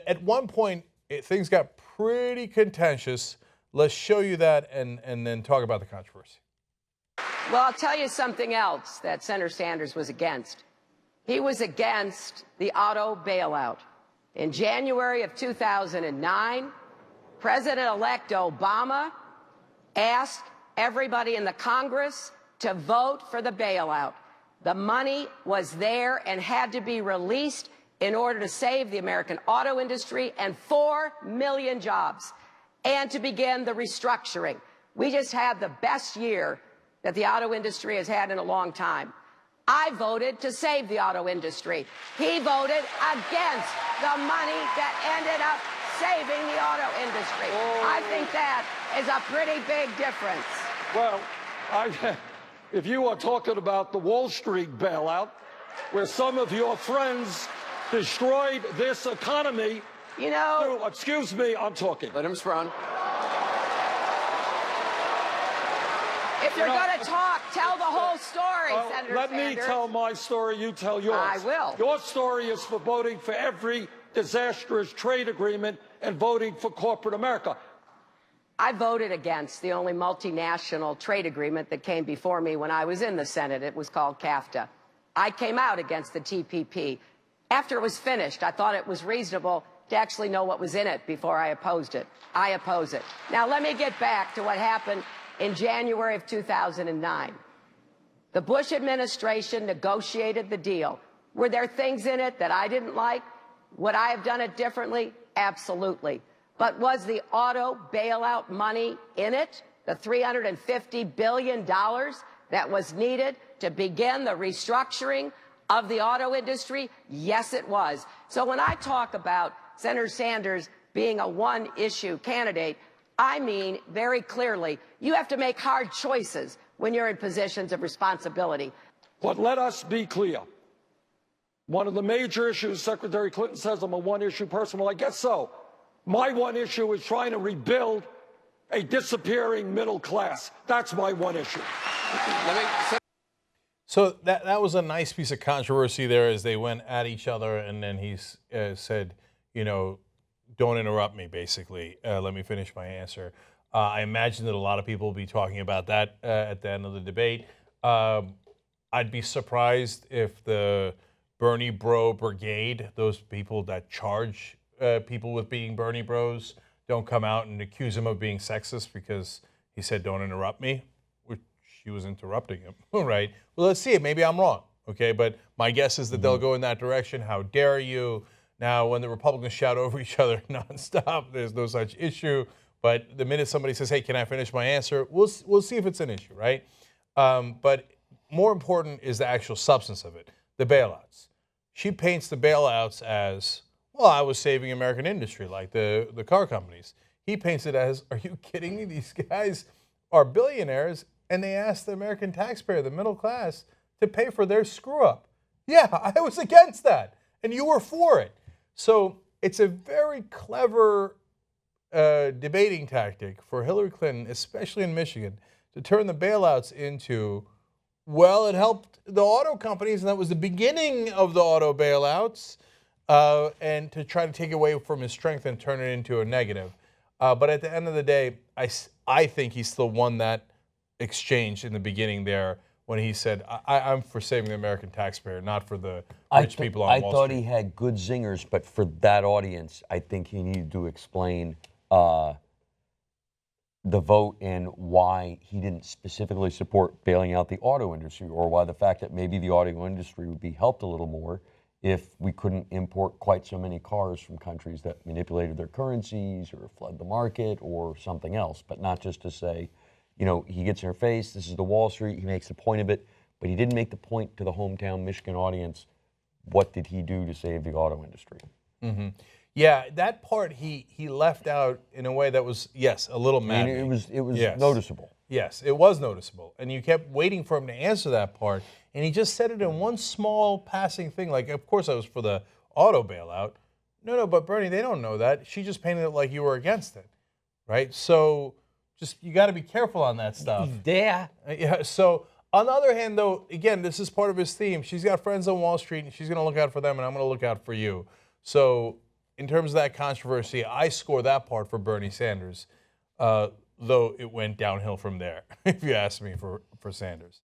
at one point, things got pretty contentious. Let's show you that and then talk about the controversy. Well, I'll tell you something else that Senator Sanders was against. He was against the auto bailout. In January of 2009, President-elect Obama asked everybody in the Congress to vote for the bailout. The money was there and had to be released in order to save the American auto industry and 4 million jobs, and to begin the restructuring. We just had the best year that the auto industry has had in a long time. I voted to save the auto industry. He voted against the money that ended up saving the auto industry. I think that is a pretty big difference. Well, if you are talking about the Wall Street bailout, where some of your friends destroyed this economy. You know. Excuse me, I'm talking. Let him respond. If you're going to talk, tell the whole story, Senator Let Sanders. me tell my story, you tell yours. I will. Your story is for voting for every disastrous trade agreement and voting for corporate America. I voted against the only multinational trade agreement that came before me when I was in the Senate. It was called CAFTA. I came out against the TPP. After it was finished, I thought it was reasonable to actually know what was in it before I opposed it. I oppose it. Now, let me get back to what happened in January of 2009. The Bush administration negotiated the deal. Were there things in it that I didn't like? Would I have done it differently? Absolutely. But was the auto bailout money in it? The $350 billion that was needed to begin the restructuring of the auto industry? Yes, it was. So when I talk about Senator Sanders being a one-issue candidate, I mean very clearly, you have to make hard choices when you're in positions of responsibility. But let us be clear. One of the major issues, Secretary Clinton says I'm a one-issue person. Well, I guess so. My one issue is trying to rebuild a disappearing middle class. That's my one issue. So that was a nice piece of controversy there as they went at each other, and then he said, you know, don't interrupt me, basically. Let me finish my answer. I imagine that a lot of people will be talking about that at the end of the debate. I'd be surprised if the Bernie Bro Brigade, those people that charge people with being Bernie Bros, don't come out and accuse him of being sexist because he said, don't interrupt me, which he was interrupting him, right? Well, let's see it. Maybe I'm wrong, okay? But my guess is that they'll go in that direction. How dare you? Now, when the Republicans shout over each other nonstop, there's no such issue. But the minute somebody says, hey, can I finish my answer? We'll see if it's an issue, right? But more important is the actual substance of it, the bailouts. She paints the bailouts as, well, I was saving American industry, like the car companies. He paints it as, are you kidding me? These guys are billionaires, and they asked the American taxpayer, the middle class, to pay for their screw-up. Yeah, I was against that, and you were for it. So it's a very clever debating tactic for Hillary Clinton, especially in Michigan, to turn the bailouts into, well, it helped the auto companies, and that was the beginning of the auto bailouts, and to try to take away from his strength and turn it into a negative. But at the end of the day, I think he still won that exchange in the beginning there when he said, I'm for saving the American taxpayer, not for the rich people on Wall Street. I thought he had good zingers, but for that audience, I think he needed to explain the vote and why he didn't specifically support bailing out the auto industry, or why the fact that maybe the auto industry would be helped a little more if we couldn't import quite so many cars from countries that manipulated their currencies or flood the market or something else, but not just to say, you know, he gets in her face, this is the Wall Street, he makes a point of it, but he didn't make the point to the hometown Michigan audience, what did he do to save the auto industry? Mm-hmm. Yeah, that part he left out in a way that was, yes, a little mad. I mean, it was yes. Noticeable. Yes, it was noticeable. And you kept waiting for him to answer that part, and he just said it in one small passing thing, like, of course I was for the auto bailout. No, but Bernie, they don't know that. She just painted it like you were against it, right? So just, you got to be careful on that stuff. Yeah. Yeah. So on the other hand, though, again, this is part of his theme. She's got friends on Wall Street, and she's going to look out for them, and I'm going to look out for you. So in terms of that controversy, I score that part for Bernie Sanders, though it went downhill from there, if you ask me, for Sanders.